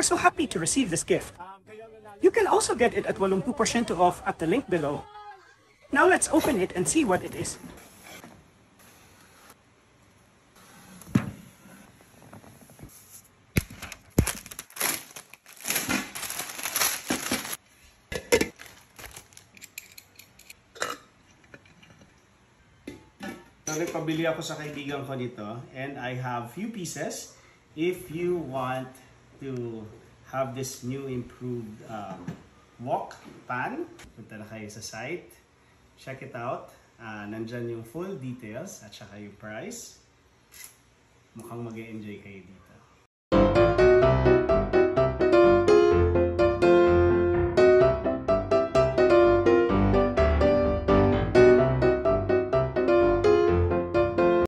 were so happy to receive this gift. You can also get it at 80% off at the link below. Now let's open it and see what it is. So, nagpabili ako sa kaibigan ko nito and I have few pieces. If you want to have this new improved wok pan, punta na kayo sa site. Check it out. Nandyan yung full details at saka yung price. Mukhang mag-e-enjoy kayo dito.